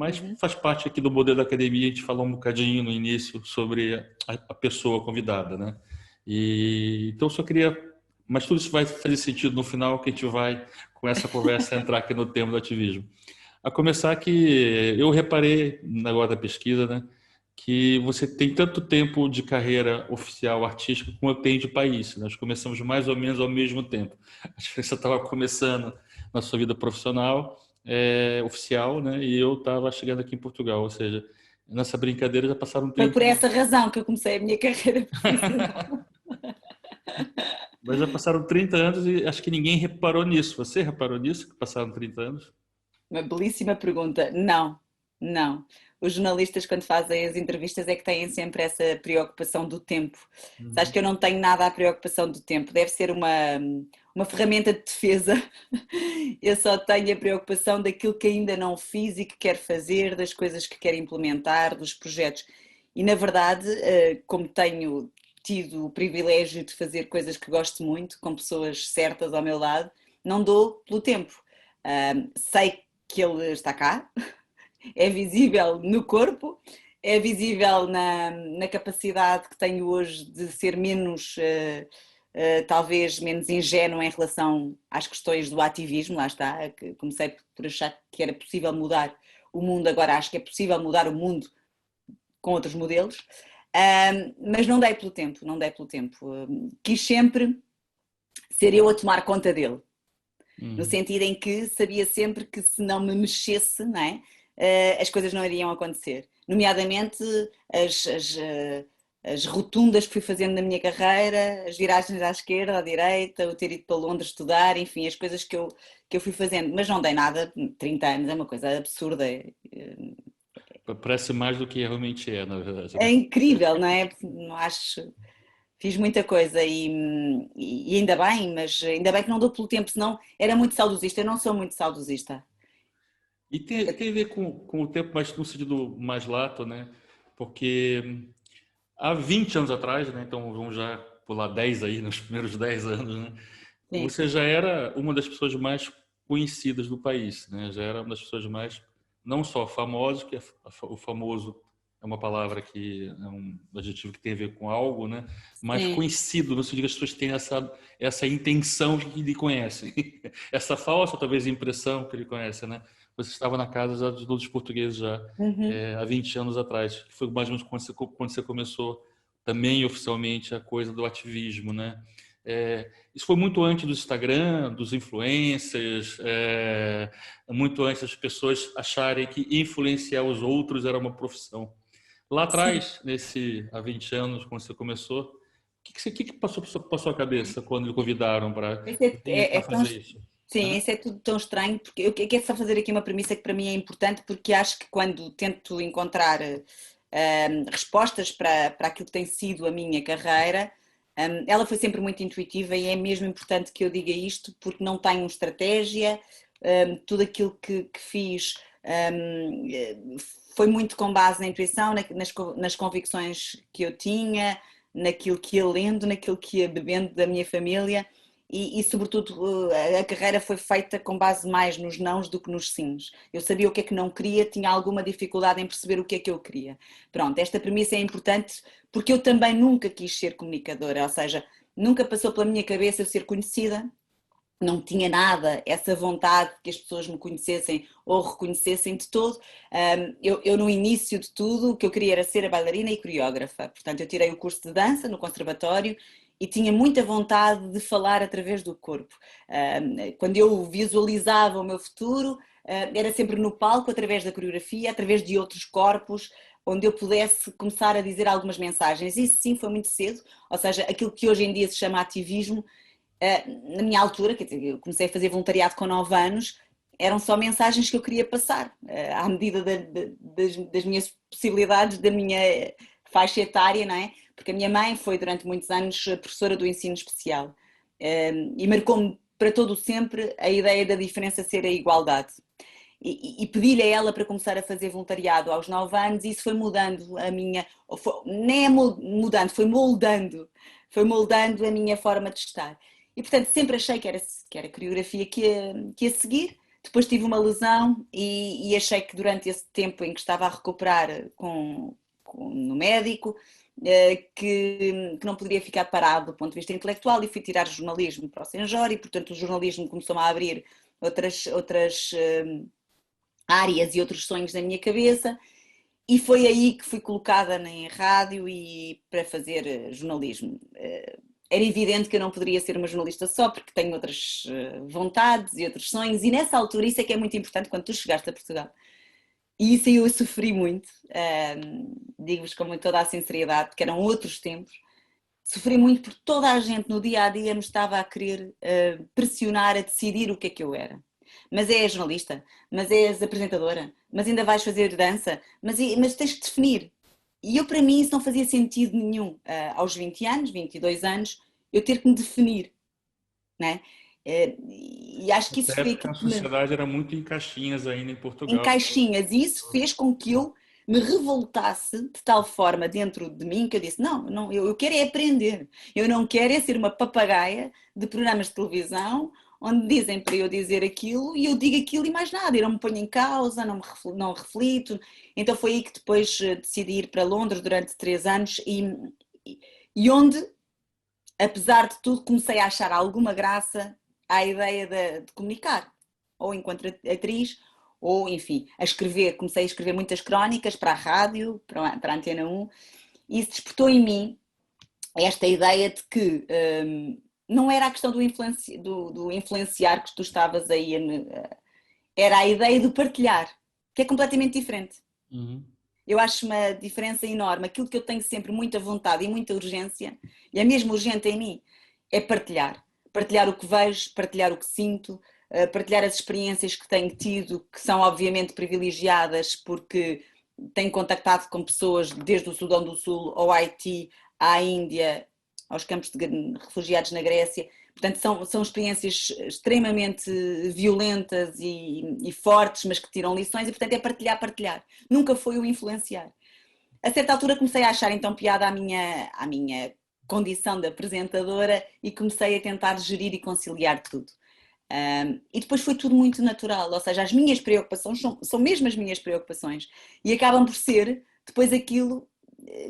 mas faz parte aqui do modelo da academia, a gente falou um bocadinho no início sobre a pessoa convidada, né? Então, eu só queria... Mas tudo isso vai fazer sentido no final, que a gente vai, com essa conversa, entrar aqui no tema do ativismo. A começar que eu reparei, na hora da pesquisa, né, que você tem tanto tempo de carreira oficial artística como eu tenho de país. Nós começamos mais ou menos ao mesmo tempo. Acho que você estava começando na sua vida profissional, oficial, né, e eu estava chegando aqui em Portugal. Ou seja, nessa brincadeira já passaram Foi 30 por anos. essa razão que eu comecei a minha carreira profissional. Mas já passaram 30 anos e acho que ninguém reparou nisso. Você reparou nisso, que passaram 30 anos? Uma belíssima pergunta. Não, não. Os jornalistas, quando fazem as entrevistas, é que têm sempre essa preocupação do tempo. Sabes que eu não tenho nada à preocupação do tempo. Deve ser uma ferramenta de defesa. Eu só tenho a preocupação daquilo que ainda não fiz e que quero fazer, das coisas que quero implementar, dos projetos. E, na verdade, como tenho tido o privilégio de fazer coisas que gosto muito, com pessoas certas ao meu lado, não dou pelo tempo. Sei que ele está cá, é visível no corpo, é visível na capacidade que tenho hoje de ser menos, talvez menos ingênua em relação às questões do ativismo, lá está, que comecei por achar que era possível mudar o mundo, agora acho que é possível mudar o mundo com outros modelos, mas não dei pelo tempo, não dei pelo tempo. Quis sempre ser eu a tomar conta dele. No sentido em que sabia sempre que se não me mexesse, não é? As coisas não iriam acontecer. Nomeadamente as rotundas que fui fazendo na minha carreira, as viragens à esquerda, à direita, o ter ido para Londres estudar, enfim, as coisas que eu fui fazendo. Mas não dei nada, 30 anos é uma coisa absurda. Parece mais do que realmente é, na verdade, É né? incrível, não é? Não acho... Fiz muita coisa e ainda bem, mas ainda bem que não dou pelo tempo, senão era muito saudosista. Eu não sou muito saudosista. E tem a ver com o tempo, mas no sentido mais lato, né? Porque há 20 anos atrás, né? Então vamos já pular 10 aí, nos primeiros 10 anos, né? Sim. Você já era uma das pessoas mais conhecidas do país, né? Já era uma das pessoas mais, não só famosas, que o famoso é uma palavra que é um adjetivo que tem a ver com algo, né? Mas Sim. conhecido, no sentido que as pessoas têm essa intenção de que lhe conhecem. Essa falsa, talvez, impressão que lhe conhecem, né? Você estava na casa já de todos os portugueses já Uhum. há 20 anos atrás, que foi mais ou menos quando você começou também oficialmente a coisa do ativismo, né? Isso foi muito antes do Instagram, dos influencers, muito antes das pessoas acharem que influenciar os outros era uma profissão. Lá Sim. atrás, há 20 anos, quando você começou, o que passou por sua cabeça quando lhe convidaram para Isso vir para tão, fazer isso? sim, Hã? isso é tudo tão estranho, porque eu quero só fazer aqui uma premissa que para mim é importante, porque acho que quando tento encontrar respostas para aquilo que tem sido a minha carreira, ela foi sempre muito intuitiva e é mesmo importante que eu diga isto, porque não tenho estratégia, tudo aquilo que fiz foi muito com base na intuição, nas convicções que eu tinha, naquilo que ia lendo, naquilo que ia bebendo da minha família sobretudo a carreira foi feita com base mais nos nãos do que nos sims. Eu sabia o que é que não queria, tinha alguma dificuldade em perceber o que é que eu queria. Pronto, esta premissa é importante porque eu também nunca quis ser comunicadora, ou seja, nunca passou pela minha cabeça eu ser conhecida, não tinha nada essa vontade que as pessoas me conhecessem ou reconhecessem de todo. Eu no início de tudo, o que eu queria era ser a bailarina e coreógrafa. Portanto, eu tirei o curso de dança no conservatório e tinha muita vontade de falar através do corpo. Quando eu visualizava o meu futuro, era sempre no palco, através da coreografia, através de outros corpos, onde eu pudesse começar a dizer algumas mensagens. Isso sim foi muito cedo, ou seja, aquilo que hoje em dia se chama ativismo, na minha altura, quer dizer, eu comecei a fazer voluntariado com 9 anos, eram só mensagens que eu queria passar, à medida das minhas possibilidades, da minha faixa etária, não é? Porque a minha mãe foi durante muitos anos professora do ensino especial e marcou-me para todo o sempre a ideia da diferença ser a igualdade. E pedi-lhe a ela para começar a fazer voluntariado aos 9 anos e isso foi mudando a minha, nem é mudando, foi moldando a minha forma de estar. E portanto sempre achei que era coreografia que ia seguir, Depois tive uma lesão e achei que durante esse tempo em que estava a recuperar no médico, que não poderia ficar parado do ponto de vista intelectual, e fui tirar jornalismo para o Senjor, e portanto o jornalismo começou-me a abrir outras áreas e outros sonhos na minha cabeça, e foi aí que fui colocada em rádio e para fazer jornalismo. Era evidente que eu não poderia ser uma jornalista só, porque tenho outras vontades e outros sonhos, e nessa altura, isso é que é muito importante quando tu chegaste a Portugal. E isso eu sofri muito, digo-vos com toda a sinceridade, que eram outros tempos. Sofri muito porque toda a gente no dia a dia me estava a querer pressionar a decidir o que é que eu era. Mas és jornalista, mas és apresentadora, mas ainda vais fazer dança, mas tens que definir. E eu, para mim, isso não fazia sentido nenhum. Aos 20 anos, 22 anos, eu ter que me definir, né? E acho que isso Nessa foi época aquilo a que me sociedade era muito em caixinhas ainda em em Portugal. caixinhas, e isso fez com que eu me revoltasse de tal forma dentro de mim que eu disse, não, eu quero é aprender, eu não quero é ser uma papagaia de programas de televisão onde dizem para eu dizer aquilo e eu digo aquilo e mais nada, eu não me ponho em causa, não reflito. Então foi aí que depois decidi ir para Londres durante 3 anos e onde, apesar de tudo, comecei a achar alguma graça à ideia de comunicar, ou enquanto atriz, ou enfim, comecei a escrever muitas crónicas para a rádio, para a Antena 1, e isso despertou em mim esta ideia de que não era a questão do influenciar que tu estavas aí, era a ideia do partilhar, que é completamente diferente. Uhum. Eu acho uma diferença enorme. Aquilo que eu tenho sempre muita vontade e muita urgência, e é mesmo urgente em mim, é partilhar. Partilhar o que vejo, partilhar o que sinto, partilhar as experiências que tenho tido, que são obviamente privilegiadas porque tenho contactado com pessoas desde o Sudão do Sul ao Haiti, à Índia, aos campos de refugiados na Grécia. Portanto, são experiências extremamente violentas e fortes, mas que tiram lições, e portanto é partilhar. Nunca foi o influenciar. A certa altura comecei a achar então piada à minha condição de apresentadora e comecei a tentar gerir e conciliar tudo. E depois foi tudo muito natural, ou seja, as minhas preocupações são mesmo as minhas preocupações e acabam por ser depois aquilo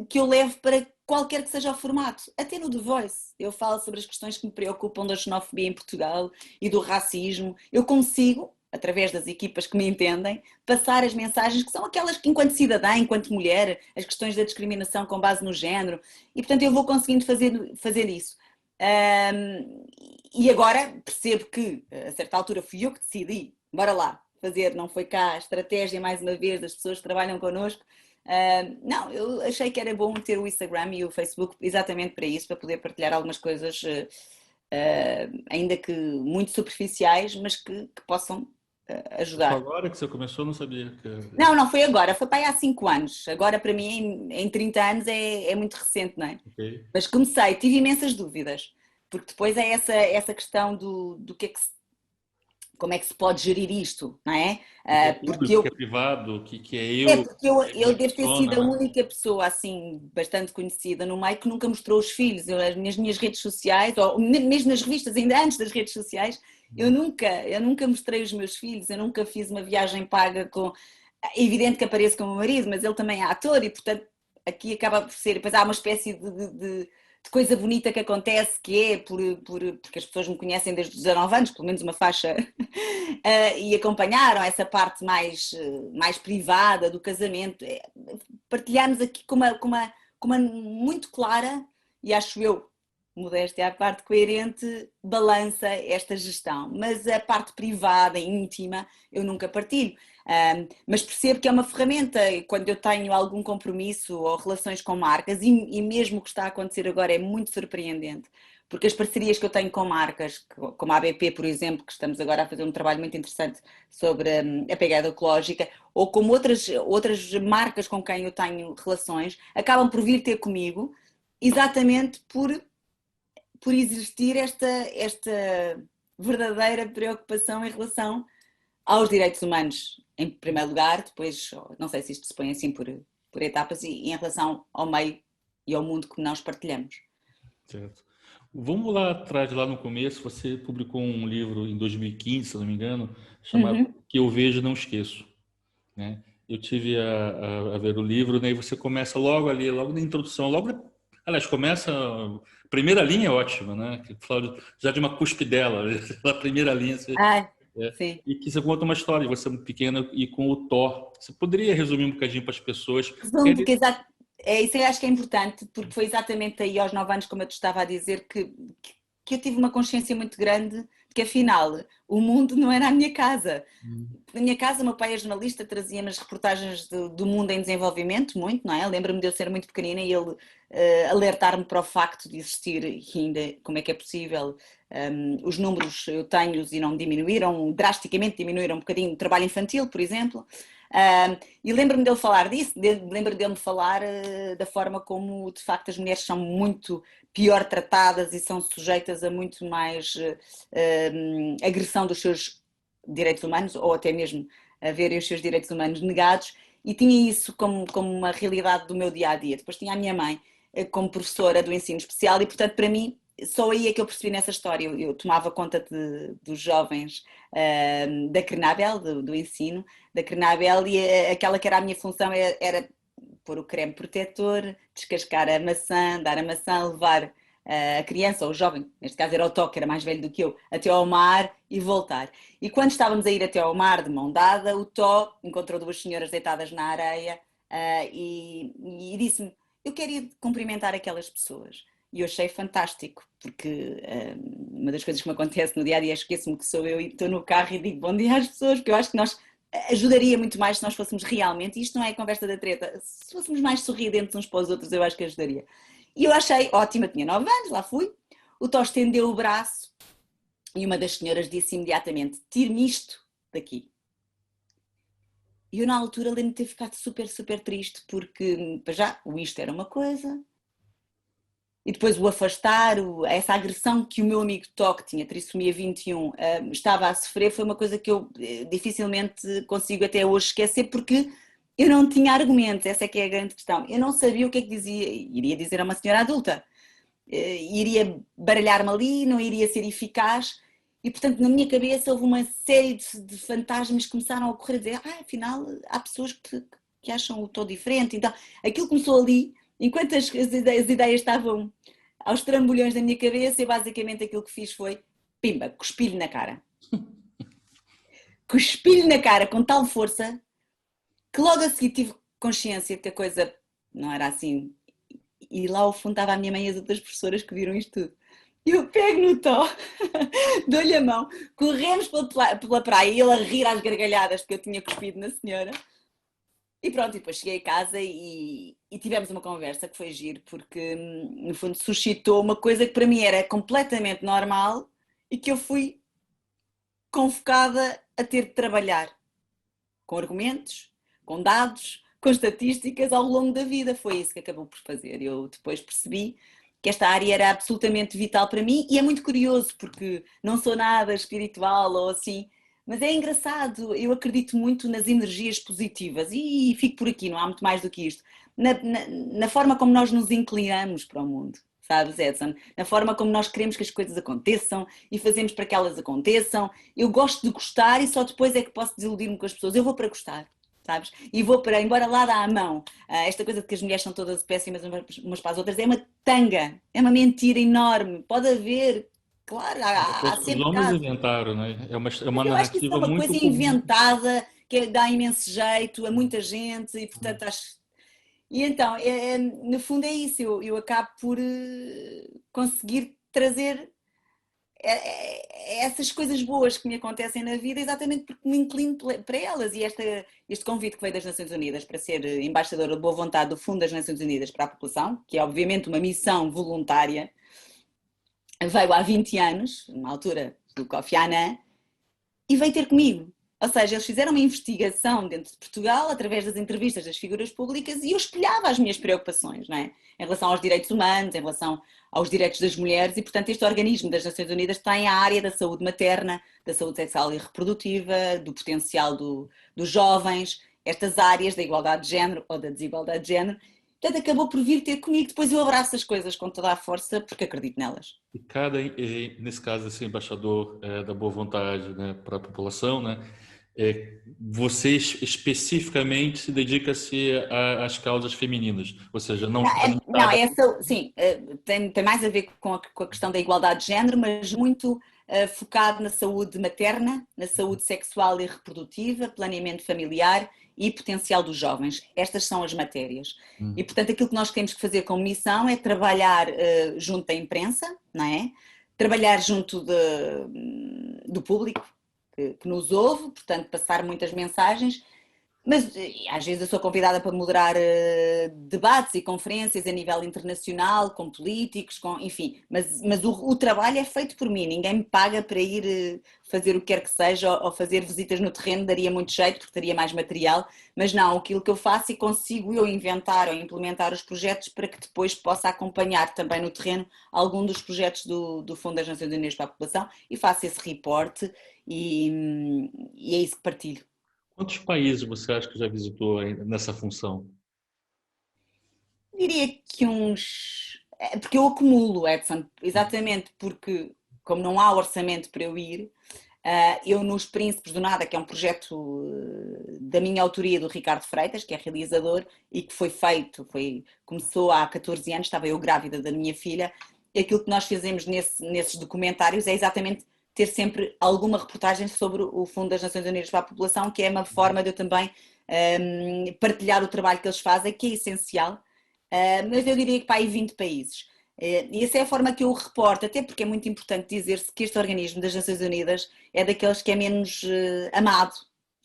que eu levo para qualquer que seja o formato, até no The Voice. Eu falo sobre as questões que me preocupam da xenofobia em Portugal e do racismo. Eu consigo, através das equipas que me entendem, passar as mensagens que são aquelas que, enquanto cidadã, enquanto mulher, as questões da discriminação com base no género, e portanto eu vou conseguindo fazer isso. E agora percebo que, a certa altura, fui eu que decidi, bora lá, fazer, não foi cá a estratégia, mais uma vez, das pessoas que trabalham connosco. Não, eu achei que era bom ter o Instagram e o Facebook exatamente para isso, para poder partilhar algumas coisas, ainda que muito superficiais, mas que possam Só ajudar. agora que você começou, não sabia que... Não foi agora, foi para aí há 5 anos. Agora, para mim, em 30 anos é muito recente, não é? Okay. Mas comecei, tive imensas dúvidas, porque depois é essa questão do que é que como é que se pode gerir isto, não é? O que é Porque público, o que é privado, o que é é eu, porque como eu é que devo ter sido funciona, a né? única pessoa assim bastante conhecida no meio que nunca mostrou os filhos. Nas minhas redes sociais, ou mesmo nas revistas, ainda antes das redes sociais, eu nunca mostrei os meus filhos, eu nunca fiz uma viagem paga com. É evidente que apareço com o meu marido, mas ele também é ator e, portanto, aqui acaba por ser. Depois há uma espécie de coisa bonita que acontece, que é porque as pessoas me conhecem desde os 19 anos, pelo menos uma faixa, e acompanharam essa parte mais privada do casamento. Partilhamos aqui com uma muito clara, e acho eu, modéstia à parte, coerente, balança esta gestão. Mas a parte privada, íntima, eu nunca partilho. Mas percebo que é uma ferramenta quando eu tenho algum compromisso ou relações com marcas, e mesmo o que está a acontecer agora é muito surpreendente, porque as parcerias que eu tenho com marcas, como a ABP, por exemplo, que estamos agora a fazer um trabalho muito interessante sobre a pegada ecológica, ou como outras marcas com quem eu tenho relações, acabam por vir ter comigo exatamente por existir esta verdadeira preocupação em relação aos direitos humanos, em primeiro lugar, depois, não sei se isto se põe assim por etapas, e em relação ao meio e ao mundo que nós partilhamos. Certo. Vamos lá atrás, lá no começo, você publicou um livro em 2015, se não me engano, chamado Uhum. Que Eu Vejo e Não Esqueço, né? Eu tive a ver o livro, né? E você começa logo ali, logo na introdução, aliás, começa, a primeira linha é ótima, né? Que fala já de uma cuspidela, na primeira linha, Ah, é, sim. e que você conta uma história, você é pequena e com o Thor. Você poderia resumir um bocadinho para as pessoas? Porque Resumo, porque é isso, eu acho que é importante, porque foi exatamente aí aos 9 anos, como eu te estava a dizer, que eu tive uma consciência muito grande de que afinal o mundo não era a minha casa. Na minha casa, o meu pai é jornalista, trazia-me as reportagens do mundo em desenvolvimento, muito, não é? Lembro-me de eu ser muito pequenina e ele alertar-me para o facto de existir, e ainda como é que é possível, os números eu tenho-os e não diminuíram, drasticamente diminuíram um bocadinho o trabalho infantil, por exemplo. E lembro-me dele falar disso, lembro dele me falar da forma como de facto as mulheres são muito pior tratadas e são sujeitas a muito mais agressão dos seus direitos humanos ou até mesmo a verem os seus direitos humanos negados, e tinha isso como uma realidade do meu dia a dia. Depois tinha a minha mãe como professora do ensino especial e, portanto, para mim, só aí é que eu percebi nessa história. Eu tomava conta dos jovens da Crenabel, do ensino da Crenabel, e aquela que era a minha função era pôr o creme protetor, descascar a maçã, dar a maçã, levar a criança ou o jovem, neste caso era o Tó, que era mais velho do que eu, até ao mar e voltar. E quando estávamos a ir até ao mar de mão dada, o Tó encontrou duas senhoras deitadas na areia e disse-me: Eu quero ir cumprimentar aquelas pessoas. E eu achei fantástico, porque uma das coisas que me acontece no dia a dia, esqueço-me que sou eu e estou no carro e digo bom dia às pessoas, porque eu acho que nós ajudaria muito mais se nós fôssemos realmente, e isto não é conversa da treta, se fôssemos mais sorridentes uns para os outros, eu acho que ajudaria. E eu achei ótima, tinha 9 anos, lá fui. O Tó estendeu o braço e uma das senhoras disse imediatamente: Tire-me isto daqui. E eu, na altura, lembro-me de ter ficado super, super triste, porque, para já, o isto era uma coisa, e depois o afastar, essa agressão que o meu amigo Tó, que tinha trissomia 21, estava a sofrer, foi uma coisa que eu dificilmente consigo até hoje esquecer, porque eu não tinha argumentos, essa é que é a grande questão. Eu não sabia o que é que dizia, iria dizer a uma senhora adulta, iria baralhar-me ali, não iria ser eficaz, e portanto na minha cabeça houve uma série de fantasmas que começaram a ocorrer, a dizer, afinal há pessoas que acham o Tó diferente, então aquilo começou ali, enquanto as ideias estavam aos trambolhões na minha cabeça, e basicamente aquilo que fiz foi, pimba, cuspi-lhe na cara. Cuspi-lhe na cara com tal força que logo a seguir tive consciência que a coisa não era assim. E lá ao fundo estava a minha mãe e as outras professoras que viram isto tudo. Eu pego no Tó, dou-lhe a mão, corremos pela praia e ele a rir às gargalhadas porque eu tinha cuspido na senhora. E pronto, e depois cheguei a casa e tivemos uma conversa que foi giro, porque no fundo suscitou uma coisa que para mim era completamente normal e que eu fui convocada a ter de trabalhar com argumentos, com dados, com estatísticas ao longo da vida. Foi isso que acabou por fazer. Eu depois percebi que esta área era absolutamente vital para mim e é muito curioso porque não sou nada espiritual ou assim, mas é engraçado, eu acredito muito nas energias positivas e fico por aqui, não há muito mais do que isto. Na forma como nós nos inclinamos para o mundo, sabes, Edson? Na forma como nós queremos que as coisas aconteçam e fazemos para que elas aconteçam. Eu gosto de gostar e só depois é que posso desiludir-me com as pessoas. Eu vou para gostar, sabes? E vou para, embora lá dá a mão, esta coisa de que as mulheres são todas péssimas umas para as outras, é uma tanga, é uma mentira enorme. Pode haver, claro, há Os sempre homens casos. inventaram, né? É Mas uma eu acho que isso é narrativa uma coisa muito comum. inventada, que dá imenso jeito a muita gente e, portanto, acho. E então, no fundo é isso, eu acabo por conseguir trazer essas coisas boas que me acontecem na vida exatamente porque me inclino para elas. E este convite que veio das Nações Unidas para ser embaixadora de boa vontade do Fundo das Nações Unidas para a População, que é obviamente uma missão voluntária, veio há 20 anos, na altura do Kofi Annan, e veio ter comigo. Ou seja, eles fizeram uma investigação dentro de Portugal, através das entrevistas das figuras públicas, e eu espelhava as minhas preocupações, não é? Em relação aos direitos humanos, em relação aos direitos das mulheres, e portanto este organismo das Nações Unidas tem a área da saúde materna, da saúde sexual e reprodutiva, do potencial dos jovens, estas áreas da igualdade de género ou da desigualdade de género, Portanto, acabou por vir ter comigo. Depois eu abraço as coisas com toda a força porque acredito nelas. E nesse caso, esse embaixador da boa vontade, né, para a população, né, você especificamente se dedica-se às causas femininas, ou seja, não está Não, limitada. sim, tem mais a ver com a questão da igualdade de género, mas muito focado na saúde materna, na saúde sexual e reprodutiva, planeamento familiar e potencial dos jovens. Estas são as matérias. E, portanto, aquilo que nós temos que fazer como missão é trabalhar junto da imprensa, não é? Trabalhar junto do público que nos ouve, portanto, passar muitas mensagens. Mas às vezes eu sou convidada para moderar debates e conferências a nível internacional, com políticos, enfim, mas o trabalho é feito por mim, ninguém me paga para ir fazer o que quer que seja ou fazer visitas no terreno, daria muito jeito porque teria mais material, mas não, aquilo que eu faço e consigo eu inventar ou implementar os projetos para que depois possa acompanhar também no terreno algum dos projetos do Fundo das Nações Unidas para a População e faço esse reporte e é isso que partilho. Quantos países você acha que já visitou nessa função? Diria que porque eu acumulo, Edson, exatamente porque, como não há orçamento para eu ir, eu nos Príncipes do Nada, que é um projeto da minha autoria do Ricardo Freitas, que é realizador e que começou há 14 anos, estava eu grávida da minha filha, e aquilo que nós fazemos nesses documentários é exatamente ter sempre alguma reportagem sobre o Fundo das Nações Unidas para a População, que é uma forma de eu também partilhar o trabalho que eles fazem, que é essencial. Mas eu diria que para aí 20 países. E essa é a forma que eu reporto, até porque é muito importante dizer-se que este organismo das Nações Unidas é daqueles que é menos amado.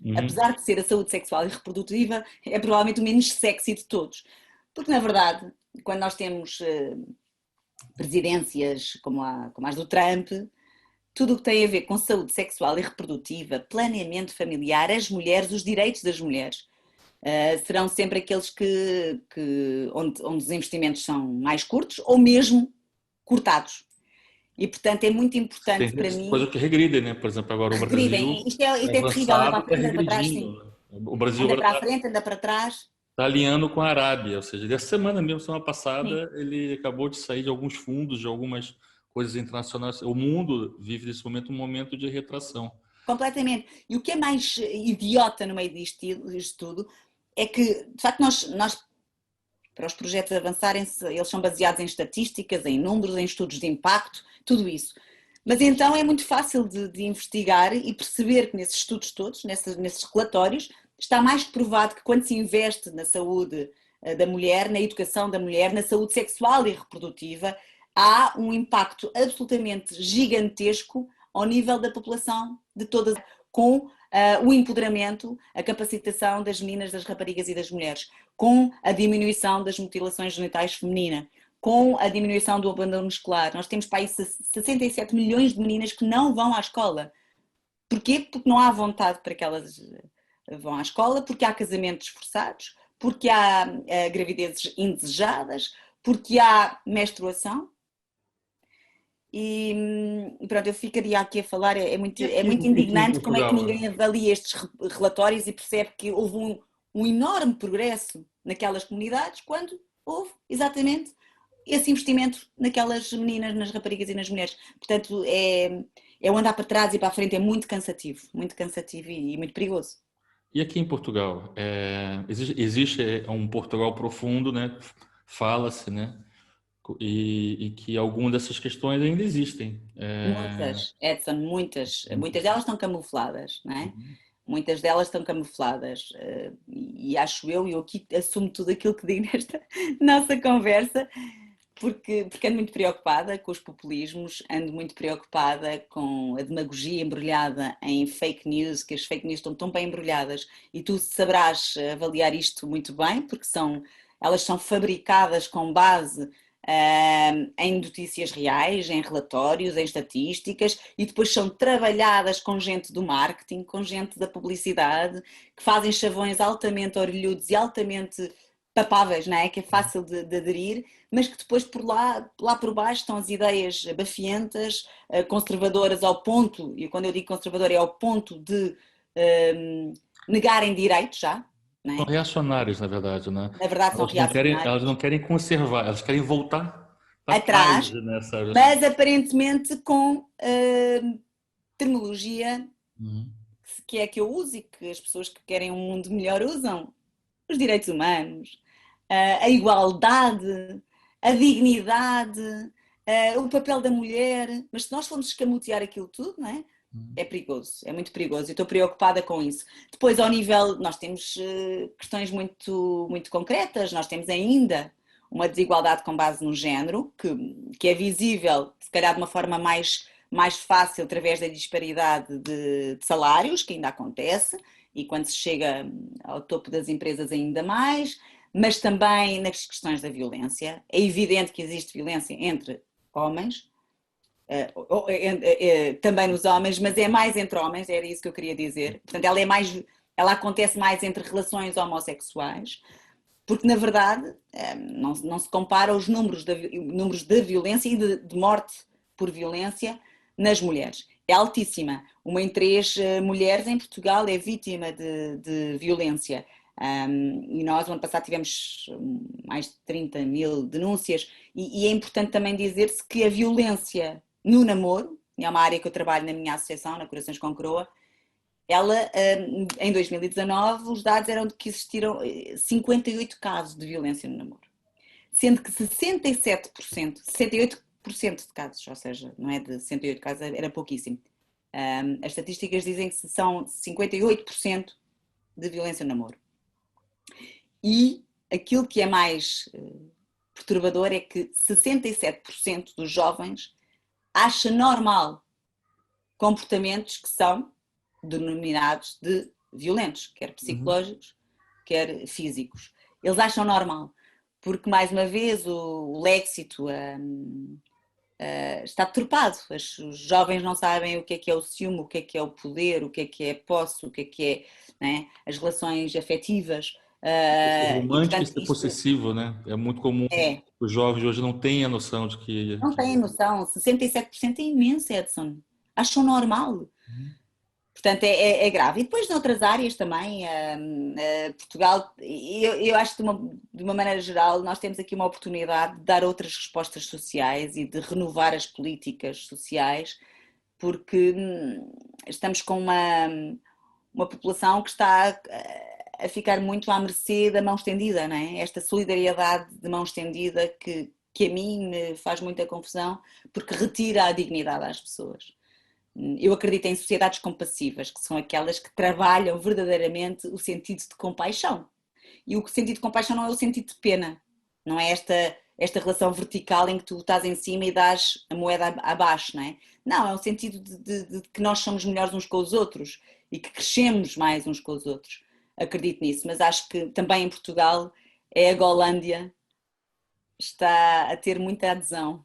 Uhum. Apesar de ser a saúde sexual e reprodutiva, é provavelmente o menos sexy de todos. Porque, na verdade, quando nós temos presidências como as do Trump, tudo o que tem a ver com saúde sexual e reprodutiva, planeamento familiar, as mulheres, os direitos das mulheres, serão sempre aqueles onde os investimentos são mais curtos ou mesmo cortados. E, portanto, é muito importante para Coisa mim. que regride, né? Por exemplo, agora o Brasil Regridem, isto é terrível, anda para avançado a está frente, anda para trás, sim. regredindo, né? O Brasil Anda agora para a frente, anda para trás. está alinhando com a Arábia, ou seja, dessa semana mesmo, semana Sim, passada, ele acabou de sair de alguns fundos, de algumas coisas internacionais. O mundo vive nesse momento um momento de retração. completamente. E o que é mais idiota no meio disto tudo é que, de facto, nós para os projetos avançarem, eles são baseados em estatísticas, em números, em estudos de impacto, tudo isso. Mas então é muito fácil de investigar e perceber que nesses estudos todos, nesses relatórios, está mais que provado que quando se investe na saúde da mulher, na educação da mulher, na saúde sexual e reprodutiva, há um impacto absolutamente gigantesco ao nível da população de todas, com o empoderamento, a capacitação das meninas, das raparigas e das mulheres, com a diminuição das mutilações genitais femininas, com a diminuição do abandono escolar. Nós temos para aí 67 milhões de meninas que não vão à escola. Porquê? Porque não há vontade para que elas vão à escola, porque há casamentos forçados, porque há gravidezes indesejadas, porque há menstruação. E pronto, eu ficaria aqui a falar, é muito E aqui em indignante como é que Portugal? ninguém avalia estes relatórios e percebe que houve um enorme progresso naquelas comunidades quando houve exatamente esse investimento naquelas meninas, nas raparigas e nas mulheres. Portanto, é o andar para trás e para a frente, é muito cansativo e muito perigoso. E aqui em Portugal? Existe um Portugal profundo, né? Fala-se, né? E que algumas dessas questões ainda existem. Muitas, Edson, muitas delas estão camufladas, não é? Muitas delas estão camufladas e acho eu aqui assumo tudo aquilo que digo nesta nossa conversa, porque ando muito preocupada com os populismos, ando muito preocupada com a demagogia embrulhada em fake news, que as fake news estão tão bem embrulhadas e tu saberás avaliar isto muito bem, porque elas são fabricadas com base em notícias reais, em relatórios, em estatísticas e depois são trabalhadas com gente do marketing, com gente da publicidade, que fazem chavões altamente orelhudos e altamente papáveis, não é? Que é fácil de aderir, mas que depois lá por baixo estão as ideias bafientas, conservadoras ao ponto, e quando eu digo conservador é ao ponto de negarem direitos já, não São é? reacionárias, na verdade, né? Na verdade são Elas não reacionárias, querem conservar, elas querem voltar para trás atrás, nessa. mas aparentemente com terminologia Uhum. que é que eu uso e que as pessoas que querem um mundo melhor usam. Os direitos humanos, a igualdade, a dignidade, o papel da mulher. Mas se nós formos escamotear aquilo tudo, não é? É perigoso, é muito perigoso e estou preocupada com isso. Depois, ao nível, nós temos questões muito concretas, nós temos ainda uma desigualdade com base no género, que é visível, se calhar de uma forma mais fácil, através da disparidade de salários, que ainda acontece, e quando se chega ao topo das empresas ainda mais, mas também nas questões da violência. É evidente que existe violência entre homens, também nos homens, mas é mais entre homens, era isso que eu queria dizer. Portanto, ela acontece mais entre relações homossexuais, porque na verdade não se compara os números de violência e de morte por violência nas mulheres. É altíssima. Uma em 3 mulheres em Portugal é vítima de violência. E nós, no ano passado, tivemos mais de 30 mil denúncias. E é importante também dizer-se que a violência no namoro, é uma área que eu trabalho na minha associação, na Corações com Coroa, ela, em 2019, os dados eram de que existiram 58 casos de violência no namoro, sendo que 68% de casos, ou seja, não é de 68 casos, era pouquíssimo. As estatísticas dizem que são 58% de violência no namoro. E aquilo que é mais perturbador é que 67% dos jovens acha normal comportamentos que são denominados de violentos, quer Uhum. psicológicos, quer físicos. Eles acham normal, porque mais uma vez o léxito está deturpado. Os jovens não sabem o que é o ciúme, o que é o poder, o que é posse, o que é, né, as relações afetivas. Ser E romântico e portanto ser isto possessivo, né? É muito comum. é, Os jovens hoje não têm a noção de que. não têm noção, 67% é imenso, Edson. Acham normal. Portanto, é grave. E depois, noutras áreas também, Portugal, eu acho que de uma maneira geral, nós temos aqui uma oportunidade de dar outras respostas sociais e de renovar as políticas sociais, porque estamos com uma população que está a ficar muito à mercê da mão estendida, não é? Esta solidariedade de mão estendida que a mim me faz muita confusão, porque retira a dignidade às pessoas. Eu acredito em sociedades compassivas, que são aquelas que trabalham verdadeiramente o sentido de compaixão. E o sentido de compaixão não é o sentido de pena, não é esta relação vertical em que tu estás em cima e dás a moeda abaixo, não é? Não, é o sentido de que nós somos melhores uns com os outros e que crescemos mais uns com os outros. Acredito nisso, mas acho que também em Portugal é a Golândia está a ter muita adesão.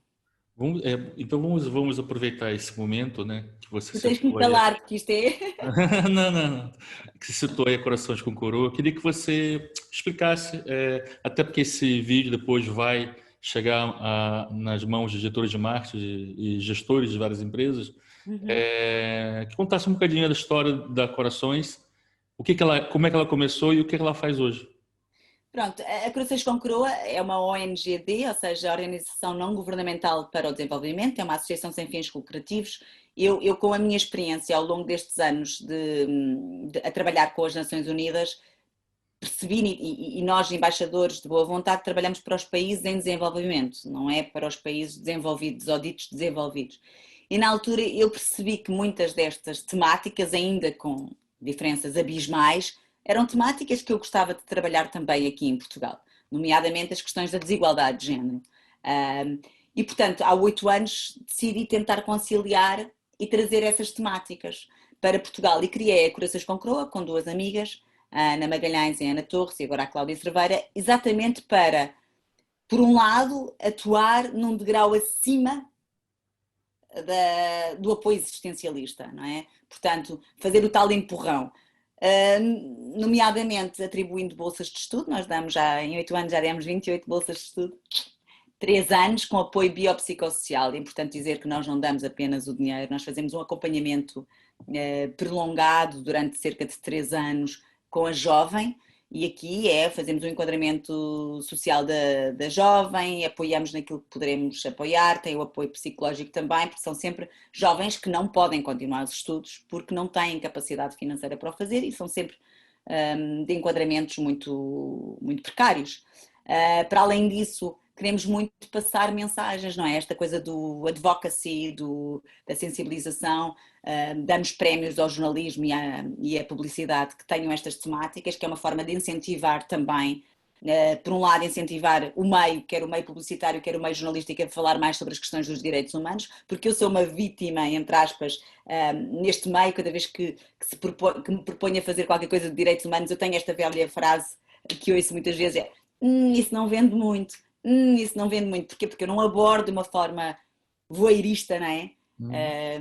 Então vamos aproveitar esse momento, né? Que você Tu tens que me citou aí. calar, porque isto é. Não, não, não. Que você citou aí Corações com Coroa. Eu queria que você explicasse, até porque esse vídeo depois vai chegar nas mãos de diretores de marketing e gestores de várias empresas, Uhum. que contasse um bocadinho da história da Corações, como é que ela começou e o que ela faz hoje. Pronto, a Corações com Coroa é uma ONGD, ou seja, a Organização Não Governamental para o Desenvolvimento, é uma associação sem fins lucrativos. Eu com a minha experiência ao longo destes anos a trabalhar com as Nações Unidas, percebi, e nós, embaixadores de boa vontade, trabalhamos para os países em desenvolvimento, não é para os países desenvolvidos ou ditos desenvolvidos. E na altura eu percebi que muitas destas temáticas, ainda com diferenças abismais, eram temáticas que eu gostava de trabalhar também aqui em Portugal, nomeadamente as questões da desigualdade de género. E, portanto, há 8 anos decidi tentar conciliar e trazer essas temáticas para Portugal e criei a Corações com Croa com 2 amigas, a Ana Magalhães e a Ana Torres e agora a Cláudia Cerveira, exatamente para, por um lado, atuar num degrau acima do apoio existencialista, não é? Portanto, fazer o tal empurrão. Nomeadamente atribuindo bolsas de estudo, nós damos já, em 8 anos já demos 28 bolsas de estudo, 3 anos com apoio biopsicossocial. É importante dizer que nós não damos apenas o dinheiro, nós fazemos um acompanhamento prolongado durante cerca de 3 anos com a jovem E aqui fazemos um enquadramento social da jovem, apoiamos naquilo que poderemos apoiar, tem o apoio psicológico também, porque são sempre jovens que não podem continuar os estudos porque não têm capacidade financeira para o fazer e são sempre de enquadramentos muito, muito precários. Para além disso, queremos muito passar mensagens, não é? Esta coisa do advocacy, da sensibilização, damos prémios ao jornalismo e à publicidade que tenham estas temáticas, que é uma forma de incentivar também, por um lado, incentivar o meio, quer o meio publicitário, quer o meio jornalístico, a falar mais sobre as questões dos direitos humanos, porque eu sou uma vítima, entre aspas, neste meio, cada vez que me proponho a fazer qualquer coisa de direitos humanos, eu tenho esta velha frase que eu ouço muitas vezes, isso não vende muito. Isso não vende muito. Porquê? Porque eu não abordo de uma forma voyeurista, não é?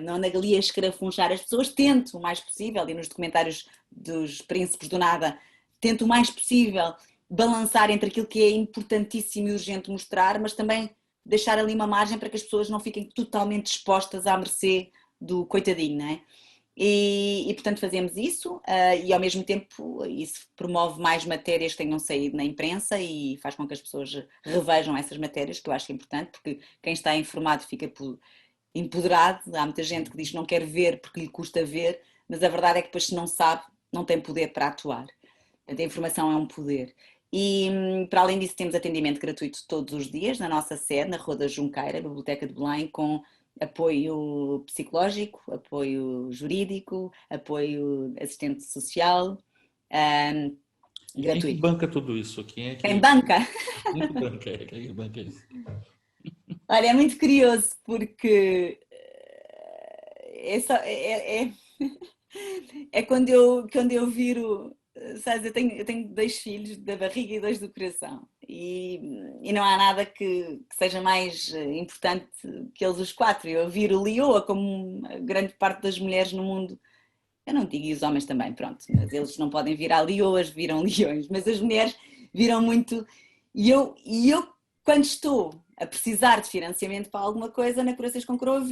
Não ando ali a escarafunchar as pessoas, tento o mais possível, e nos documentários dos Príncipes do Nada, tento o mais possível balançar entre aquilo que é importantíssimo e urgente mostrar, mas também deixar ali uma margem para que as pessoas não fiquem totalmente expostas à mercê do coitadinho, não é? E portanto fazemos isso e ao mesmo tempo isso promove mais matérias que tenham saído na imprensa e faz com que as pessoas revejam essas matérias, que eu acho importante, porque quem está informado fica empoderado. Há muita gente que diz que não quer ver porque lhe custa ver, mas a verdade é que depois, se não sabe, não tem poder para atuar. Portanto, a informação é um poder. E para além disso temos atendimento gratuito todos os dias na nossa sede, na Rua da Junqueira, Biblioteca de Belém, com apoio psicológico, apoio jurídico, apoio assistente social, E quem que gratuito. banca tudo isso? Quem banca? Quem que banca isso? Olha, é muito curioso porque é quando eu viro, sabes, eu tenho 2 filhos da barriga e 2 do coração e não há nada que seja mais importante que eles os 4. Eu viro Leoa como a grande parte das mulheres no mundo. Eu não digo, e os homens também, pronto, mas eles não podem virar leoas, viram leões, mas as mulheres viram muito. E eu quando estou a precisar de financiamento para alguma coisa, na Corações com Coroa,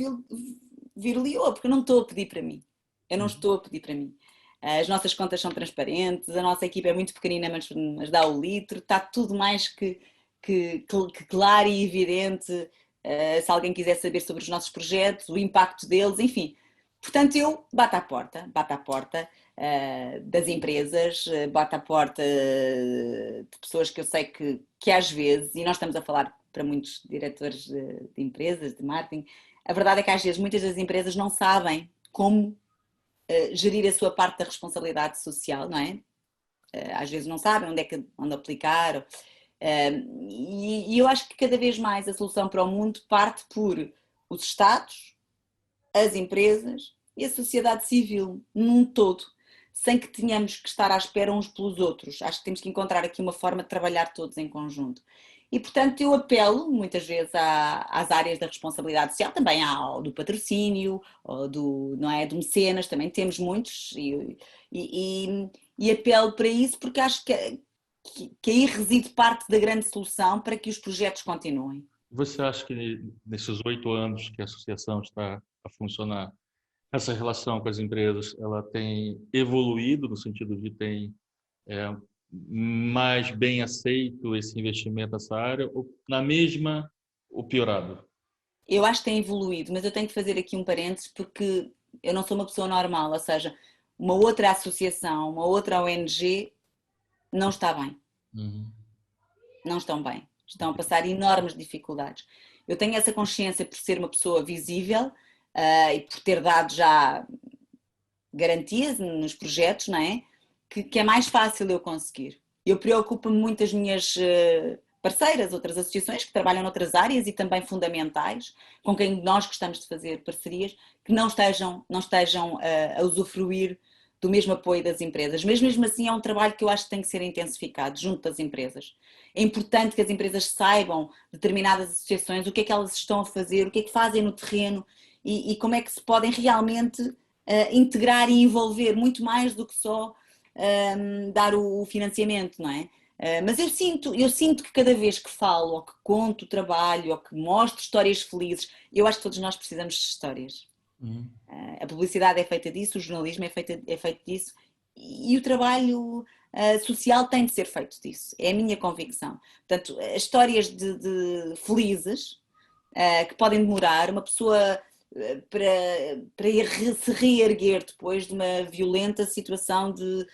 viro leoa, porque eu não estou a pedir para mim. Eu não estou a pedir para mim. As nossas contas são transparentes, a nossa equipa é muito pequenina, mas dá o litro, está tudo mais que claro e evidente. Se alguém quiser saber sobre os nossos projetos, o impacto deles, enfim. Portanto, eu bato à porta das empresas, bato à porta de pessoas que eu sei que às vezes, e nós estamos a falar para muitos diretores de empresas, de marketing, a verdade é que às vezes muitas das empresas não sabem como gerir a sua parte da responsabilidade social, não é? Às vezes não sabem onde aplicar. E eu acho que cada vez mais a solução para o mundo parte por os Estados, as empresas e a sociedade civil num todo, sem que tenhamos que estar à espera uns pelos outros. Acho que temos que encontrar aqui uma forma de trabalhar todos em conjunto. E, portanto, eu apelo muitas vezes às áreas da responsabilidade social, também ao do patrocínio, não é, do mecenas, também temos muitos, e apelo para isso porque acho que aí reside parte da grande solução para que os projetos continuem. Você acha que nesses 8 anos que a associação está a funcionar, essa relação com as empresas, ela tem evoluído no sentido de ter mais bem aceito esse investimento nessa área, ou na mesma, ou piorado? Eu acho que tem evoluído, mas eu tenho que fazer aqui um parênteses porque eu não sou uma pessoa normal, ou seja, uma outra associação, uma outra ONG não está bem. Uhum. Não estão bem. Estão a passar enormes dificuldades. Eu tenho essa consciência por ser uma pessoa visível e por ter dado já garantias nos projetos, não é? Que é mais fácil eu conseguir. Eu preocupo-me muito as minhas parceiras, outras associações que trabalham noutras áreas e também fundamentais, com quem nós gostamos de fazer parcerias, que não estejam a usufruir do mesmo apoio das empresas. Mas mesmo assim é um trabalho que eu acho que tem que ser intensificado junto das empresas. É importante que as empresas saibam determinadas associações, o que é que elas estão a fazer, o que é que fazem no terreno e como é que se podem realmente integrar e envolver muito mais do que só dar o financiamento, não é? Mas eu sinto que cada vez que falo, ou que conto o trabalho, ou que mostro histórias felizes, eu acho que todos nós precisamos de histórias. A publicidade é feita disso, o jornalismo é feito disso, e o trabalho social tem de ser feito disso. É a minha convicção. Portanto, as histórias de felizes que podem demorar, uma pessoa para se reerguer depois de uma violenta situação de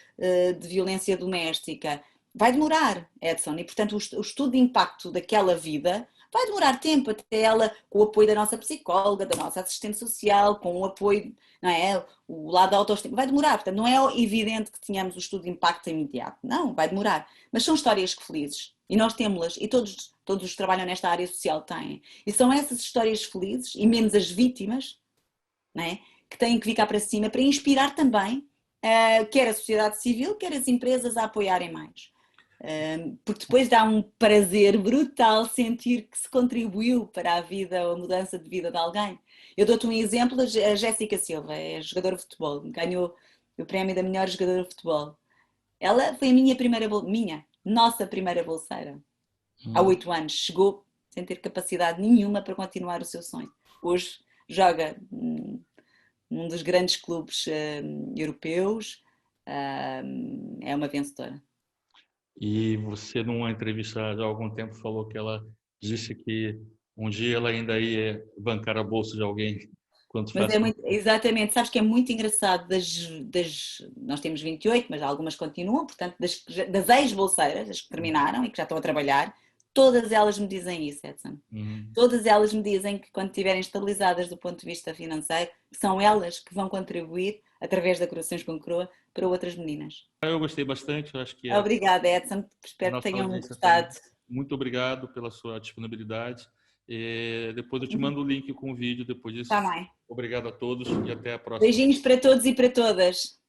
violência doméstica. Vai demorar, Edson, e portanto o estudo de impacto daquela vida vai demorar tempo até ela, com o apoio da nossa psicóloga, da nossa assistente social, com o apoio, não é? O lado da autoestima, vai demorar, portanto não é evidente que tenhamos o estudo de impacto imediato, não, vai demorar, mas são histórias felizes e nós temos-las e todos os que trabalham nesta área social têm, e são essas histórias felizes e menos as vítimas, não é? Que têm que vir cá para cima para inspirar também quer a sociedade civil, quer as empresas a apoiarem mais. Porque depois dá um prazer brutal sentir que se contribuiu para a vida ou a mudança de vida de alguém. Eu dou-te um exemplo, a Jéssica Silva, é jogadora de futebol, ganhou o prémio da melhor jogadora de futebol. Ela foi a nossa primeira bolseira. Há 8 anos, chegou sem ter capacidade nenhuma para continuar o seu sonho. Hoje joga num dos grandes clubes europeus, é uma vencedora. E você, numa entrevista há algum tempo, falou que ela disse que um dia ela ainda ia bancar a bolsa de alguém. Mas exatamente, sabes que é muito engraçado, nós temos 28, mas algumas continuam, portanto, das ex-bolseiras, as que terminaram e que já estão a trabalhar, todas elas me dizem isso, Edson. Todas elas me dizem que quando estiverem estabilizadas do ponto de vista financeiro, são elas que vão contribuir, através da Corações com Coroa, para outras meninas. Eu gostei bastante, eu acho que Obrigada, Edson, espero que tenham gostado. Muito obrigado pela sua disponibilidade. Depois eu te mando o link com o vídeo depois disso. Tá bem. Obrigado a todos e até a próxima. Beijinhos para todos e para todas.